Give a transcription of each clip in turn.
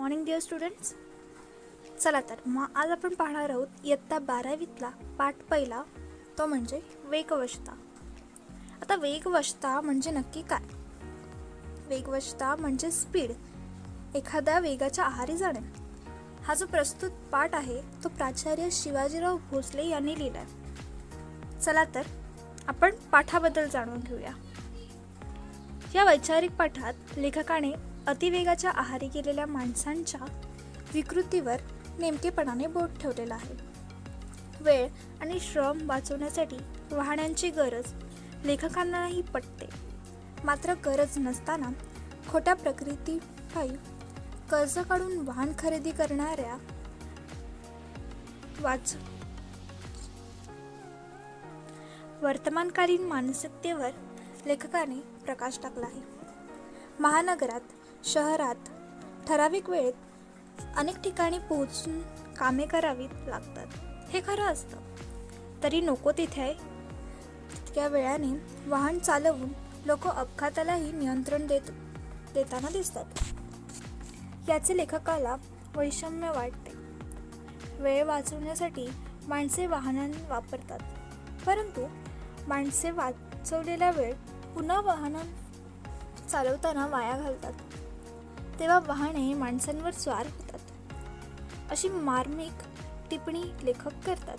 Morning dear students. चला तर मग आज आपण पाहणार आहोत इयत्ता 12वीतला पाठ पहिला, तो म्हणजे वेगवशता. आता वेगवशता म्हणजे नक्की काय? वेगवशता म्हणजे स्पीड, एखाद्या वेगाच्या आहारी जाणे. हा जो प्रस्तुत पाठ आहे तो प्राचार्य शिवाजीराव भोसले यांनी लिहिला आहे. चला तर आपण पाठाबद्दल जाणून घेऊया. या वैचारिक पाठात लेखकाने अतिवेगाच्या आहारी गेलेल्या माणसांच्या विकृतीवर नेमकेपणाने बोट ठेवलेला आहे. वेळ आणि श्रम वाचवण्यासाठी वाहनांची गरज लेखकांनाही पटते. मात्र गरज नसताना खोट्या प्रकृतीपायी कर्ज काढून वाहन खरेदी करणाऱ्या वर्तमानकालीन मानसिकतेवर लेखकाने प्रकाश टाकला आहे. महानगरात, शहरात ठराविक वेळेत अनेक ठिकाणी पोहोचून कामे करावी लागतात. हे खरं असतं. तरी नको तिथे तितक्या वेळाने वाहन चालवून लोक अपघातालाही नियंत्रण देताना दिसतात. याचे लेखकाला वैषम्य वाटते. वेळ वाचवण्यासाठी माणसे वाहन वापरतात, परंतु माणसे वाचवलेला वेळ पुन्हा वाहन चालवताना वाया घालतात. तेव्हा वाहने माणसांवर स्वार होतात, अशी मार्मिक टिप्पणी लेखक करतात.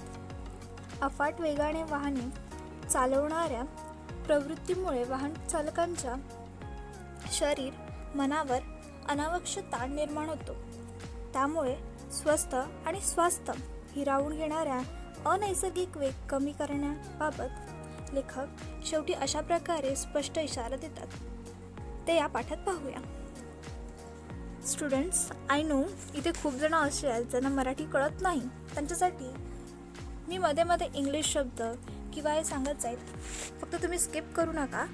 अफाट वेगाने वाहने चालवणाऱ्या प्रवृत्तीमुळे वाहन चालकांच्या शरीर मनावर अनावश्यक ताण निर्माण होतो. त्यामुळे स्वस्थ आणि स्वास्थ्य हिरावून घेणाऱ्या अनैसर्गिक वेग कमी करण्याबाबत लेखक शेवटी अशा प्रकारे स्पष्ट इशारा देतात. ते या पाठात पाहूया. स्टुडंट्स, आय नो इथे खूप जण असे आहेत ज्यांना मराठी कळत नाही. त्यांच्यासाठी मी मध्ये मध्ये इंग्लिश शब्द किंवा हे सांगत जाईल. फक्त तुम्ही स्किप करू नका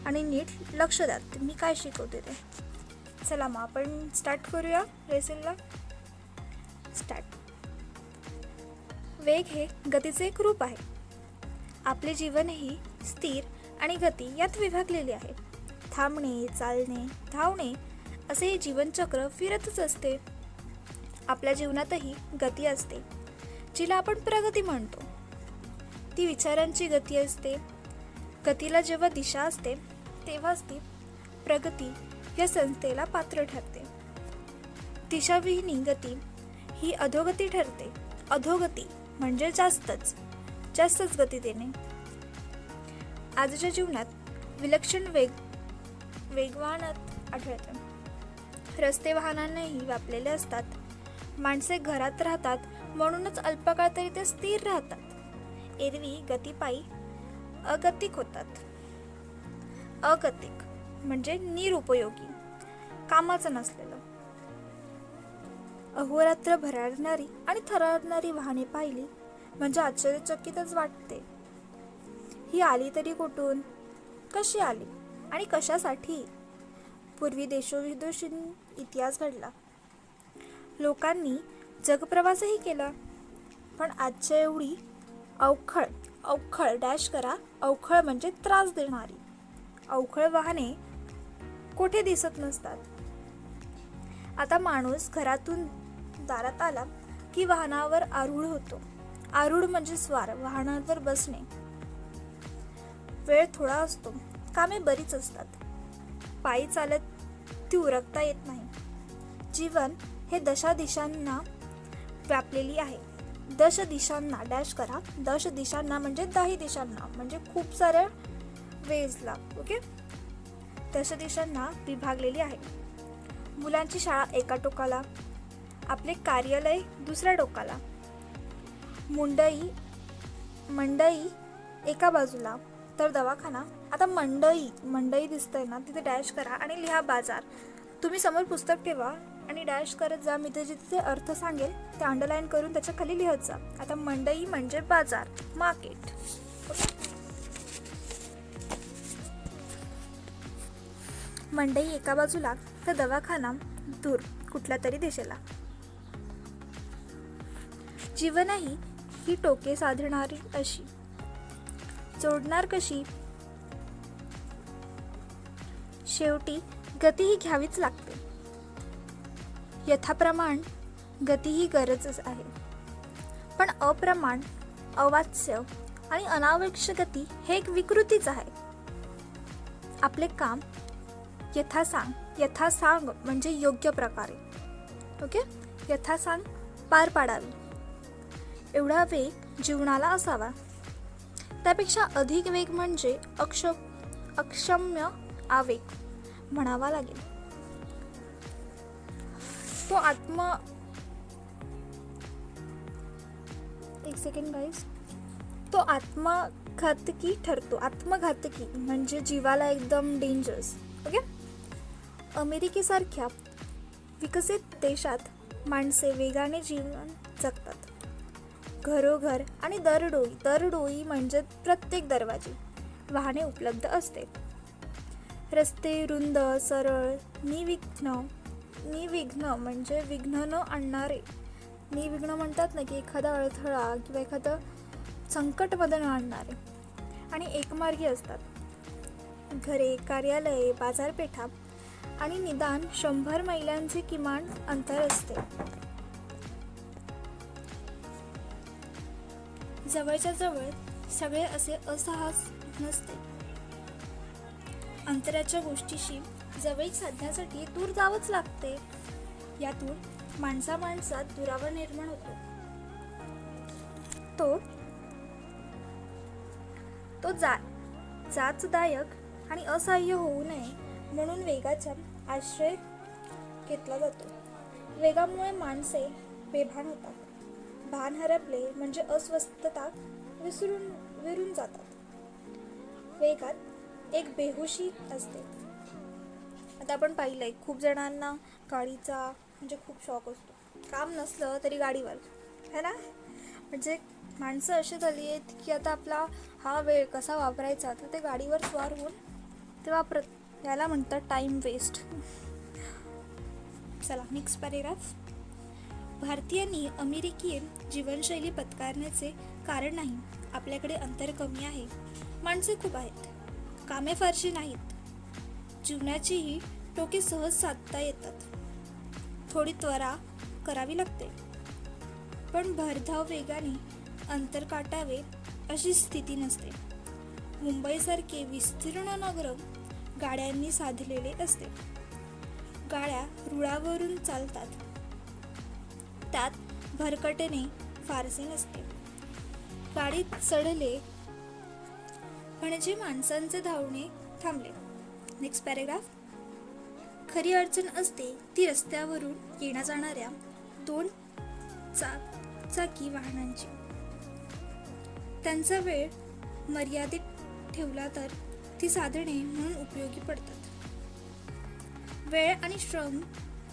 आणि नीट लक्ष द्या मी काय शिकवते ते. चला मग आपण स्टार्ट करूया लेसनला. स्टार्ट. वेग हे गतीचे एक रूप आहे. आपले जीवनही स्थिर आणि गती यात विभागलेले आहे. थांबणे, चालणे, धावणे असे हे जीवनचक्र फिरतच असते. आपल्या जीवनातही गती असते, जिला आपण प्रगती म्हणतो. ती विचारांची गती असते. गतीला जेव्हा दिशा असते तेव्हाच ती प्रगती या संस्थेला पात्र ठरते. दिशाविहीन गती ही अधोगती ठरते. अधोगती म्हणजे जास्तच गती देणे. आजच्या जीवनात विलक्षण वेगवान आढळते. रस्ते वाहनांनाही व्यापलेले असतात. माणसे घरात राहतात, म्हणूनच अल्पकाळ तरी ते स्थिर राहतात. एरवी गतीपायी अगतिक होतात. अगतिक म्हणजे निरुपयोगी, कामाचं नसलेलं. अहोरात्र भरारणारी आणि थरारणारी वाहने पाहिली म्हणजे आश्चर्यचकितच वाटते. ही आली तरी कुठून, कशी आली आणि कशासाठी? पूर्वी देशोविदेशींनी इतिहास घडला. लोकांनी जगप्रवासही केला. पण आजच्या एवढी अवखळ डॅश करा, अवखळ म्हणजे त्रास देणारी अवखळ वाहने कोठे दिसत नसतात. आता माणूस घरातून दारात आला की वाहनावर आरूढ होतो. आरूढ म्हणजे स्वार, वाहनावर बसणे. वेळ थोडा असतो, कामे बरीच असतात. पायी चालत ती उरकता येत नाही. जीवन हे दशा दिशांना व्यापलेली आहे. दश दिशांना डॅश करा, दश दिशांना म्हणजे 10 दिशांना म्हणजे खूप साऱ्या वेजला. ओके, दश दिशांना विभागलेली आहे. मुलांची शाळा एका टोकाला, आपले कार्यालय दुसऱ्या टोकाला, मंडई एका बाजूला, तर दवाखाना. आता मंडई दिसतंय ना, तिथे डॅश करा आणि लिहा बाजार. तुम्ही समोर पुस्तक ठेवा आणि डॅश करत जा. मी तिथे अर्थ सांगेल ते अंडरलाईन करून त्याच्या खाली लिहत जा. आता मंडई म्हणजे बाजार, मार्केट. मंडई एका बाजूला तर दवाखाना दूर कुठल्या तरी दिशेला. जीवनही ही टोके साधणारी अशी, जोडणार कशी? शेवटी गती ही घ्यावीच लागते. यथाप्रमाण गती ही गरजच आहे, पण अप्रमाण, अवाच्य आणि अनावश्यक गती हे एक विकृतीच आहे. आपले काम यथासांग म्हणजे योग्य प्रकारे, ओके, यथासांग पार पाडावे एवढा वेग जीवनाला असावा. त्यापेक्षा अधिक वेग म्हणजे अक्षम्य आवेग म्हणावा लागेल. तो आत्मघातकी ठरतो. आत्मघातकी म्हणजे जीवाला एकदम डेंजरस. ओके. अमेरिकेसारख्या विकसित देशात माणसे वेगाने जीवन जगतात. घरोघर आणि दरडोई म्हणजे प्रत्येक दरवाजी वाहने उपलब्ध असते. रस्ते रुंद, सरळ, निर्विघ्न म्हणजे विघ्न न आणणारे. निर्विघ्न म्हणतात ना की एखादा अडथळा किंवा एखादं संकटमध्ये न आणणारे आणि एकमार्गी असतात. घरे, कार्यालये, बाजारपेठा आणि निदान 100 मैलांचे किमान अंतर असते. जवळच्या जवळ सगळे असे असहास नसते. अंतराच्या गोष्टीशी जवळीक साधण्यासाठी दूर जावंच लागते. यातून माणसात दुरावा निर्माण होतो. तो जाचदायक आणि असह्य होऊ नये म्हणून वेगाचा आश्रय घेतला जातो. वेगामुळे माणसे बेभान होतात. भान हरपले म्हणजे अस्वस्थता विरून जातात. वेगात एक बेहोशी असते. आता आपण पाहिलंय खूप जणांना गाडीचा म्हणजे खूप शौक असतो. काम नसलं तरी गाडीवर, है ना. म्हणजे माणसं अशी झाली आहेत की आता आपला हा वेळ कसा वापरायचा तर ते गाडीवर स्वार होऊन ते वापरत. याला म्हणतात टाइम वेस्ट. चला नेक्स्ट पॅरेग्राफ. भारतीयांनी अमेरिकी जीवनशैली पत्करण्याचे कारण नाही. आपल्याकडे अंतर कमी आहे. माणसे खूप आहेत. कामे फारशी नाहीत. जीवनाचीही टोके सहज साधता येतात. थोडी त्वरा करावी लागते. पण भरधाव वेगाने अंतर काटावे अशी स्थिती नसते. मुंबईसारखे विस्तीर्ण नगर गाड्यांनी साधलेले असते. गाड्या रुळावरून चालतात. त्यात भरकटणे फारसे नसते. गाडीत चढले म्हणजे माणसांचे धावणे थांबले. Next paragraph. खरी अडचण असते ती रस्त्यावरून येण्या जाणाऱ्या 2 चाकी वाहनांची. त्यांचा वेळ मर्यादित ठेवला तर ती साधने म्हणून उपयोगी पडतात. वेळ आणि श्रम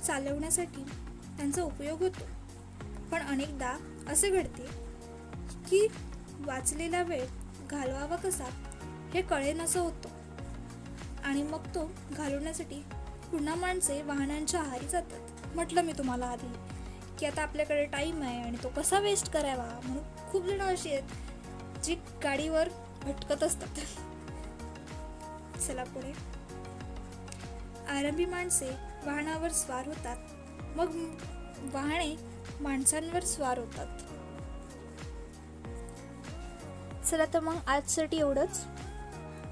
चालवण्यासाठी त्यांचा उपयोग होतो. पण अनेकदा असे घडते की वाचलेला वेळ घालवावा कसा हे कळेनासं होतं आणि मग तो घालवण्यासाठी पुन्हा माणसे वाहनांच्या आहारी जातात. म्हटलं मी तुम्हाला आधी की आता आपल्याकडे टाईम आहे आणि तो कसा वेस्ट करावा म्हणून खूप जण अशी आहेत जी गाडीवर भटकत असतात. चला पुढे. आरंभी माणसे वाहनावर स्वार होतात. मग वाहने माणसांवर स्वार होतात. चला तर मग आजसाठी एवढंच.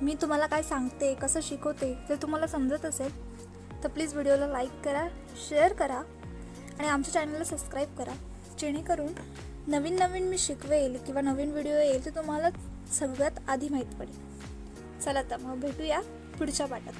मी तुम्हाला काय सांगते, कसं शिकवते जर तुम्हाला समजत असेल तर प्लीज व्हिडिओला लाईक करा, शेअर करा आणि आमच्या चॅनलला सबस्क्राईब करा, जेणेकरून नवीन मी शिकवेल किंवा नवीन व्हिडिओ येईल तर तुम्हाला सगळ्यात आधी माहीत पडेल. चला तर मग भेटूया पुढच्या पाठात.